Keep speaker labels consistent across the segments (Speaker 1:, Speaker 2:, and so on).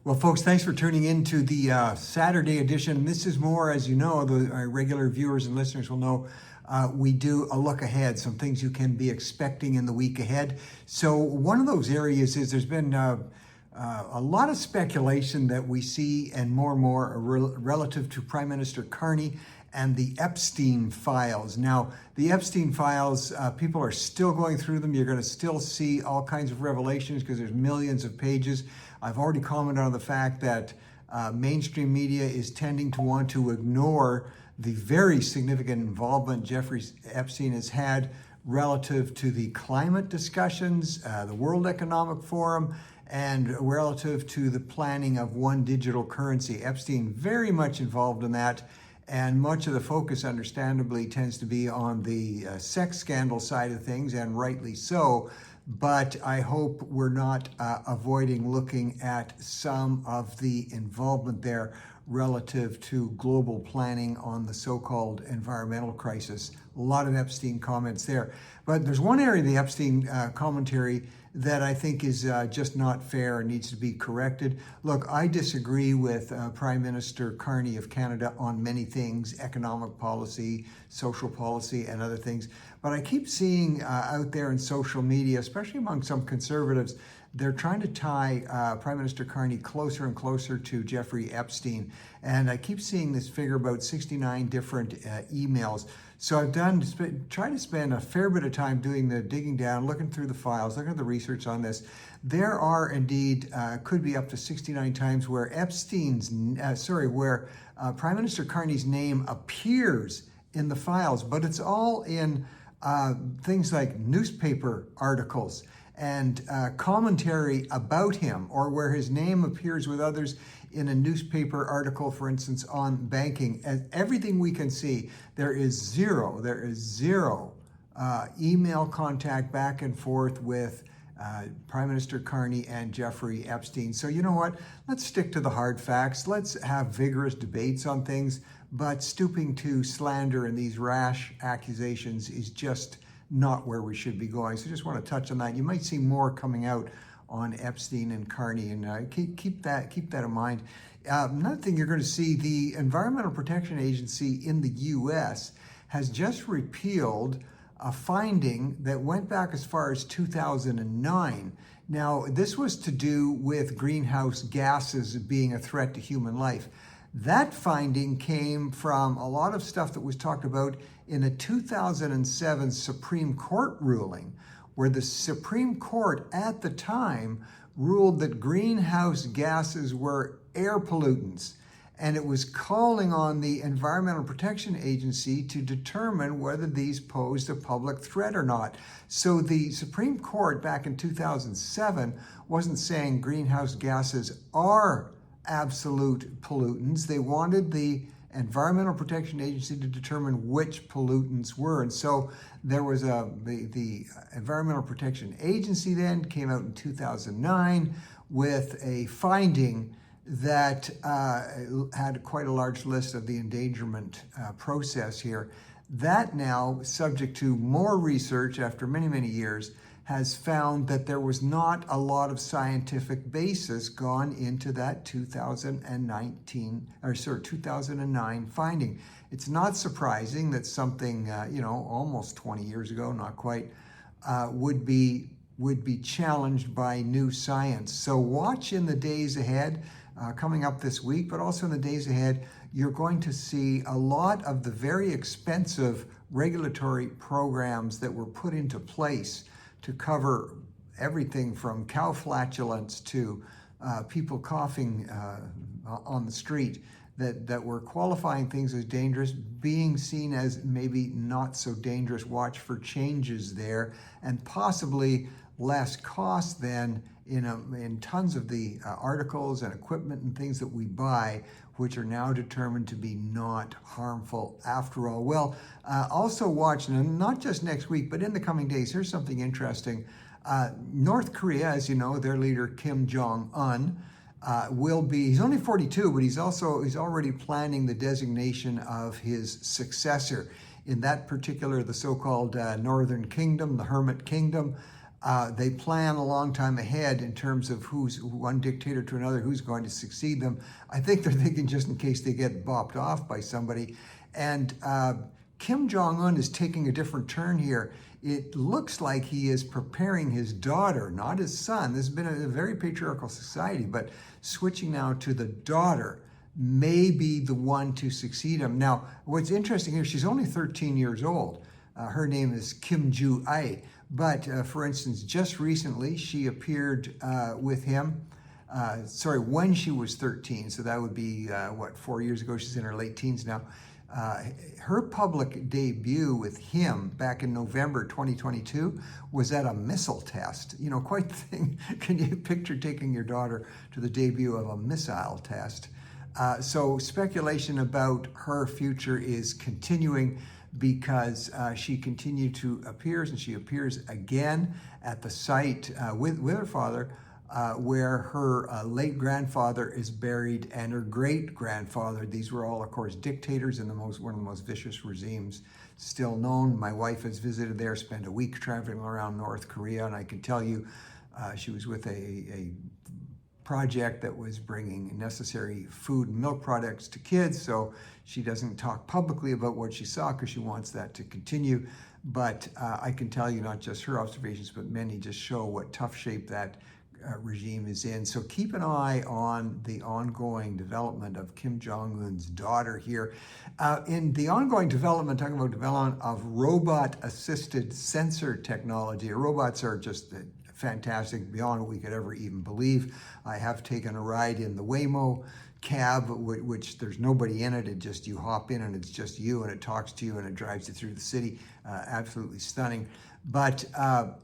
Speaker 1: Well, folks, thanks for tuning in to the Saturday edition. This is more, as you know, our regular viewers and listeners will know, we do a look ahead, some things you can be expecting in the week ahead. So one of those areas is there's been a lot of speculation that we see and more relative to Prime Minister Carney and the Epstein files. Now, the Epstein files, people are still going through them. You're going to still see all kinds of revelations because there's millions of pages. I've already commented on the fact that mainstream media is tending to want to ignore the very significant involvement Jeffrey Epstein has had relative to the climate discussions, the World Economic Forum, and relative to the planning of one digital currency. Epstein very much involved in that. And much of the focus, understandably, tends to be on the sex scandal side of things, and rightly so. But I hope we're not avoiding looking at some of the involvement there relative to global planning on the so-called environmental crisis. A lot of Epstein comments there. But there's one area of the Epstein commentary that I think is just not fair and needs to be corrected. Look, I disagree with Prime Minister Carney of Canada on many things, economic policy, social policy, and other things. But I keep seeing out there in social media, especially among some conservatives, they're trying to tie Prime Minister Carney closer and closer to Jeffrey Epstein. And I keep seeing this figure about 69 different emails. So I've tried to spend a fair bit of time doing the digging down, looking through the files, looking at the research on this. There are indeed, could be up to 69 times where Prime Minister Carney's name appears in the files, but it's all in things like newspaper articles and commentary about him, or where his name appears with others in a newspaper article, for instance, on banking. And everything we can see, there is zero email contact back and forth with Prime Minister Carney and Jeffrey Epstein. So you know what? Let's stick to the hard facts. Let's have vigorous debates on things, but stooping to slander and these rash accusations is just not where we should be going. So just want to touch on that. You might see more coming out on Epstein and Carney, and keep that in mind. Another thing you're going to see, the Environmental Protection Agency in the U.S. has just repealed a finding that went back as far as 2009. Now, this was to do with greenhouse gases being a threat to human life. That finding came from a lot of stuff that was talked about in a 2007 Supreme Court ruling, where the Supreme Court at the time ruled that greenhouse gases were air pollutants, and it was calling on the Environmental Protection Agency to determine whether these posed a public threat or not. So the Supreme Court back in 2007 wasn't saying greenhouse gases are absolute pollutants. They wanted the Environmental Protection Agency to determine which pollutants were. And so there was the Environmental Protection Agency then came out in 2009 with a finding that had quite a large list of the endangerment process here. That now, subject to more research after many years, has found that there was not a lot of scientific basis gone into that 2009 finding. It's not surprising that something, almost 20 years ago, not quite, would be challenged by new science. So watch in the days ahead, coming up this week, but also in the days ahead, you're going to see a lot of the very expensive regulatory programs that were put into place to cover everything from cow flatulence to people coughing on the street, that were qualifying things as dangerous, being seen as maybe not so dangerous. Watch for changes there, and possibly less cost than in tons of the articles and equipment and things that we buy, which are now determined to be not harmful after all. Well, also watch, and not just next week, but in the coming days, here's something interesting. North Korea, as you know, their leader Kim Jong-un he's only 42, but he's already planning the designation of his successor. In that particular, the so-called Northern Kingdom, the Hermit Kingdom, They plan a long time ahead in terms of who's one dictator to another, who's going to succeed them. I think they're thinking just in case they get bopped off by somebody. And Kim Jong-un is taking a different turn here. It looks like he is preparing his daughter, not his son. This has been a very patriarchal society, but switching now to the daughter may be the one to succeed him. Now, what's interesting here, she's only 13 years old. Her name is Kim Ju-ai. But for instance, just recently, she appeared with him, when she was 13. So that would be, 4 years ago? She's in her late teens now. Her public debut with him back in November 2022 was at a missile test. You know, quite the thing. Can you picture taking your daughter to the debut of a missile test? So speculation about her future is continuing because she continued to appear, and she appears again at the site with her father, where her late grandfather is buried and her great grandfather. These were all, of course, dictators in one of the most vicious regimes still known. My wife has visited there, spent a week traveling around North Korea, and I can tell you, she was with a project that was bringing necessary food and milk products to kids. So she doesn't talk publicly about what she saw because she wants that to continue. But I can tell you, not just her observations, but many just show what tough shape that regime is in. So keep an eye on the ongoing development of Kim Jong-un's daughter here. In the ongoing development, talking about development of robot-assisted sensor technology. Robots are just fantastic, beyond what we could ever even believe. I have taken a ride in the Waymo cab, which there's nobody in it. It just, you hop in and it's just you, and it talks to you and it drives you through the city. Absolutely stunning. But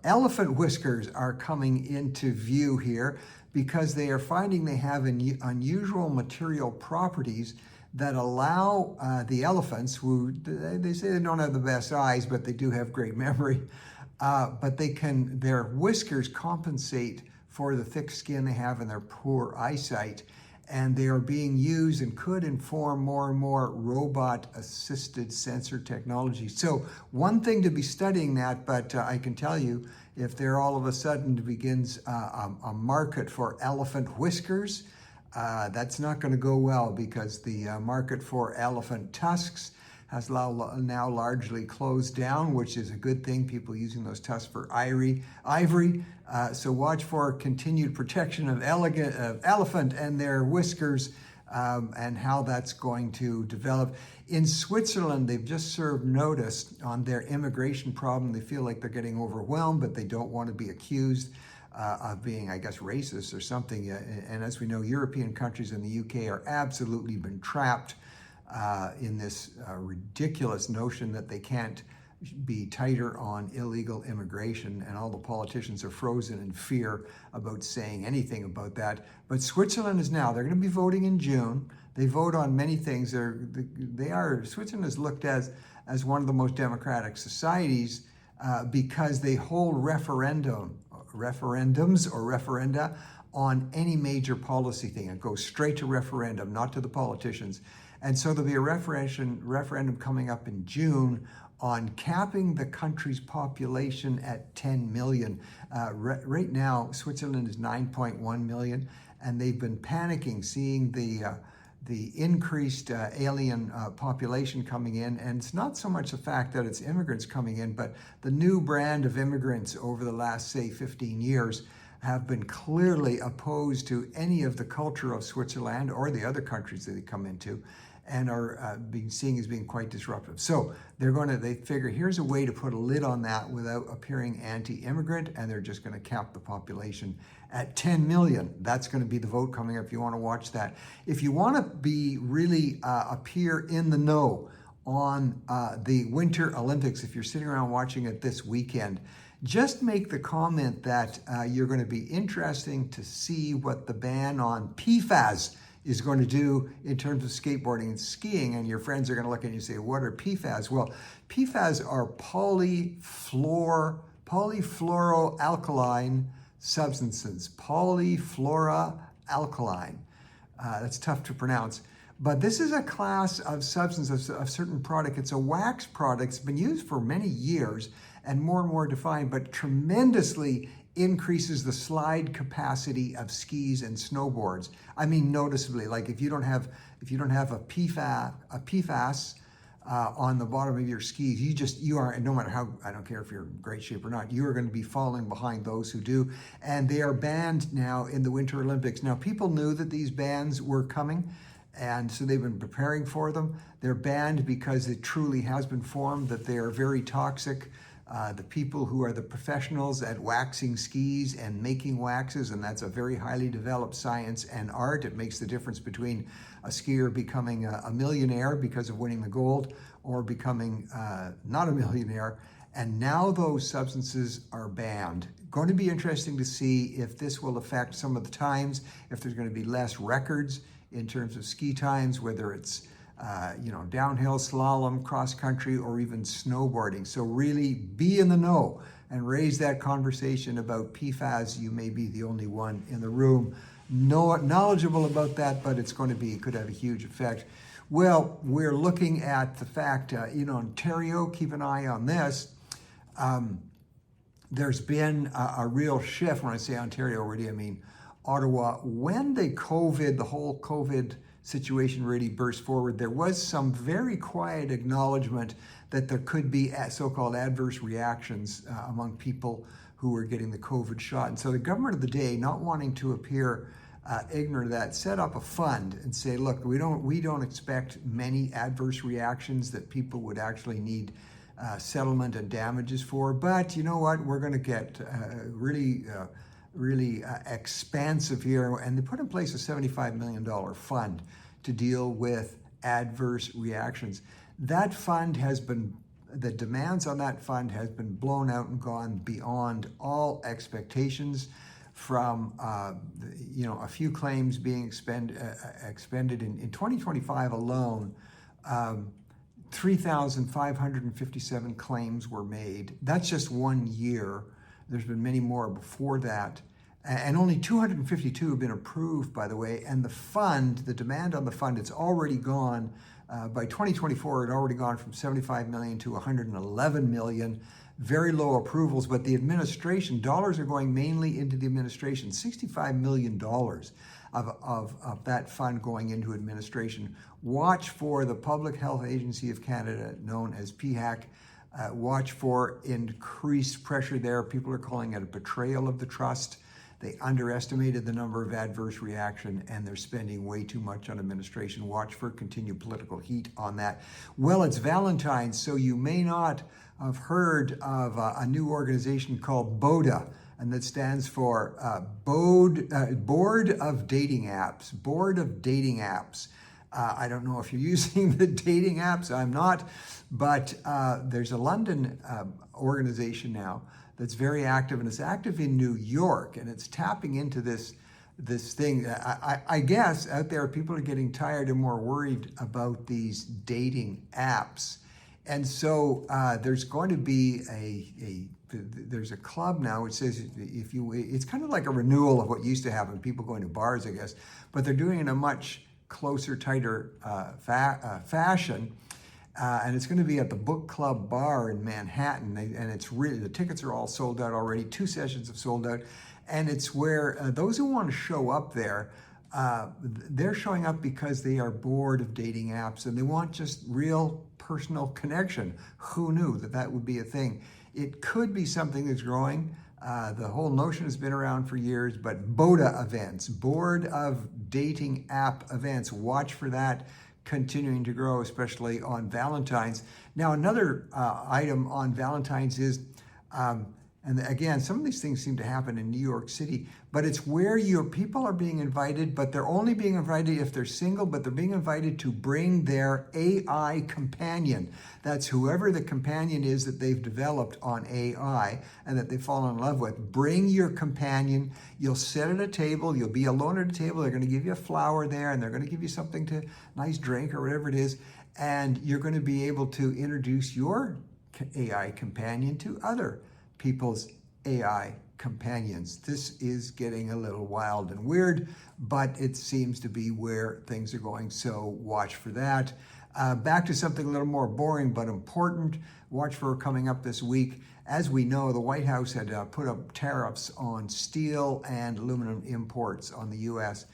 Speaker 1: elephant whiskers are coming into view here because they are finding they have unusual material properties that allow the elephants, who they say they don't have the best eyes, but they do have great memory, but their whiskers compensate for the thick skin they have and their poor eyesight. And they are being used and could inform more and more robot-assisted sensor technology. So one thing to be studying that, but I can tell you, if there all of a sudden begins a market for elephant whiskers, that's not going to go well, because the market for elephant tusks has now largely closed down, which is a good thing. People using those tusks for ivory. So watch for continued protection of elephant and their whiskers, and how that's going to develop. In Switzerland, they've just served notice on their immigration problem. They feel like they're getting overwhelmed, but they don't want to be accused of being, I guess, racist or something. And as we know, European countries and the UK are absolutely been trapped in this ridiculous notion that they can't be tighter on illegal immigration, and all the politicians are frozen in fear about saying anything about that. But Switzerland is now, they're going to be voting in June. They vote on many things. Switzerland is looked as one of the most democratic societies because they hold referenda on any major policy thing. It goes straight to referendum, not to the politicians. And so there'll be a referendum coming up in June on capping the country's population at 10 million. Right now, Switzerland is 9.1 million, and they've been panicking, seeing the increased alien population coming in. And it's not so much the fact that it's immigrants coming in, but the new brand of immigrants over the last, say, 15 years have been clearly opposed to any of the culture of Switzerland or the other countries that they come into, and are being seen as being quite disruptive. So they figure, here's a way to put a lid on that without appearing anti-immigrant, and they're just going to cap the population at 10 million. That's going to be the vote coming up if you want to watch that. If you want to be really appear in the know on the Winter Olympics, if you're sitting around watching it this weekend, just make the comment that you're going to be interesting to see what the ban on PFAS is going to do in terms of skateboarding and skiing. And your friends are going to look at you and say, what are PFAS? Well, PFAS are polyfluoroalkyl substances. Polyfluoroalkyl. That's tough to pronounce. But this is a class of substance, of certain product. It's a wax product. It's been used for many years and more defined, but tremendously increases the slide capacity of skis and snowboards. I mean, noticeably. Like if you don't have a PFAS on the bottom of your skis, you are, no matter how, I don't care if you're in great shape or not, you are going to be falling behind those who do. And they are banned now in the Winter Olympics. Now, people knew that these bans were coming, and so they've been preparing for them. They're banned because it truly has been formed that they are very toxic. The people who are the professionals at waxing skis and making waxes, and that's a very highly developed science and art. It makes the difference between a skier becoming a millionaire because of winning the gold or becoming not a millionaire. And now those substances are banned. Going to be interesting to see if this will affect some of the times, if there's going to be less records in terms of ski times, whether it's downhill, slalom, cross country, or even snowboarding. So really be in the know and raise that conversation about PFAS. You may be the only one in the room knowledgeable about that, but it could have a huge effect. Well, we're looking at the fact, in Ontario, keep an eye on this. There's been a real shift. When I say Ontario, really I mean Ottawa. When the whole COVID situation really burst forward, there was some very quiet acknowledgement that there could be so-called adverse reactions among people who were getting the COVID shot. And so the government of the day, not wanting to appear ignorant of that, set up a fund and say, look, we don't expect many adverse reactions that people would actually need settlement and damages for, but you know what, we're going to get really expansive here, and they put in place a $75 million fund to deal with adverse reactions. That fund the demands on that fund has been blown out and gone beyond all expectations, from a few claims being expended in 2025 alone. 3,557 claims were made. That's just 1 year. There's been many more before that. And only 252 have been approved, by the way. And the demand on the fund, it's already gone. By 2024, it had already gone from 75 million to 111 million. Very low approvals, but the administration, dollars are going mainly into the administration. $65 million of that fund going into administration. Watch for the Public Health Agency of Canada, known as PHAC. Watch for increased pressure there. People are calling it a betrayal of the trust. They underestimated the number of adverse reaction, and they're spending way too much on administration. Watch for continued political heat on that. Well, it's Valentine, so you may not have heard of a new organization called BODA, and that stands for Board of Dating Apps. Board of Dating Apps. I don't know if you're using the dating apps. I'm not, but there's a London organization now that's very active, and it's active in New York, and it's tapping into this thing. I guess out there people are getting tired and more worried about these dating apps, and so there's going to be there's a club now which says it's kind of like a renewal of what used to happen, people going to bars, I guess, but they're doing it in a much closer, tighter fashion. And it's going to be at the Book Club Bar in Manhattan, and it's really, the tickets are all sold out already. 2 sessions have sold out, and it's where those who want to show up there, they're showing up because they are bored of dating apps and they want just real personal connection. Who knew that would be a thing? It could be something that's growing. The whole notion has been around for years, but BODA events, Board of Dating App Events, watch for that continuing to grow, especially on Valentine's. Now, another item on Valentine's is, and again, some of these things seem to happen in New York City, but it's where your people are being invited, but they're only being invited if they're single, but they're being invited to bring their AI companion. That's whoever the companion is that they've developed on AI and that they've fallen in love with. Bring your companion. You'll sit at a table. You'll be alone at a table. They're going to give you a flower there, and they're going to give you something to, nice drink or whatever it is, and you're going to be able to introduce your AI companion to other people's AI companions. This is getting a little wild and weird, but it seems to be where things are going, so watch for that. Back to something a little more boring but important. Watch for coming up this week. As we know, the White House had put up tariffs on steel and aluminum imports on the U.S.,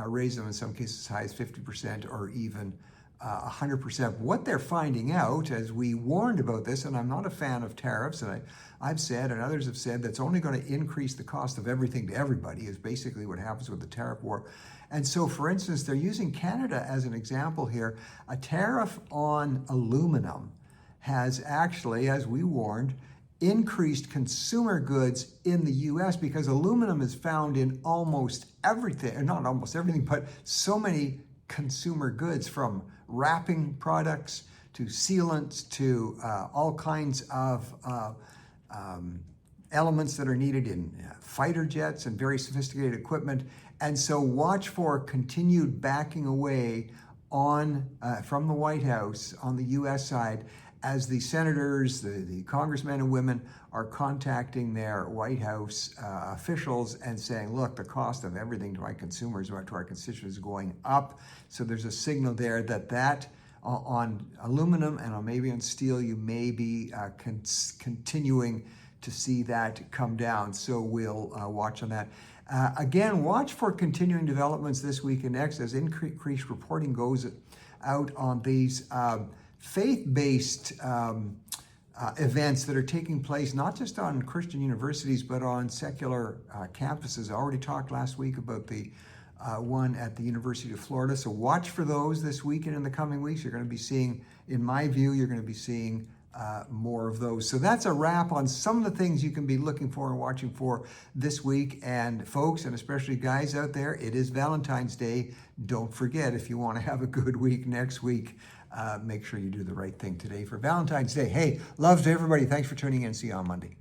Speaker 1: raised them in some cases as high as 50% or even 100%. What they're finding out, as we warned about this, and I'm not a fan of tariffs, and I've said and others have said that's only going to increase the cost of everything to everybody, is basically what happens with the tariff war. And so, for instance, they're using Canada as an example here. A tariff on aluminum has actually, as we warned, increased consumer goods in the U.S. because aluminum is found in almost everything, or not almost everything, but so many consumer goods, from wrapping products to sealants to all kinds of elements that are needed in fighter jets and very sophisticated equipment. And so watch for continued backing away on from the White House on the U.S. side, as the senators, the congressmen and women are contacting their White House officials and saying, look, the cost of everything to my consumers, to our constituents, is going up. So there's a signal there that on aluminum and maybe on steel, you may be continuing to see that come down. So we'll watch on that. Again, watch for continuing developments this week and next as increased reporting goes out on these faith-based events that are taking place, not just on Christian universities, but on secular campuses. I already talked last week about the one at the University of Florida. So watch for those this week and in the coming weeks. You're going to be seeing, in my view, you're going to be seeing more of those. So that's a wrap on some of the things you can be looking for and watching for this week. And folks, and especially guys out there, it is Valentine's Day. Don't forget, if you want to have a good week next week, make sure you do the right thing today for Valentine's Day. Hey, love to everybody. Thanks for tuning in. See you on Monday.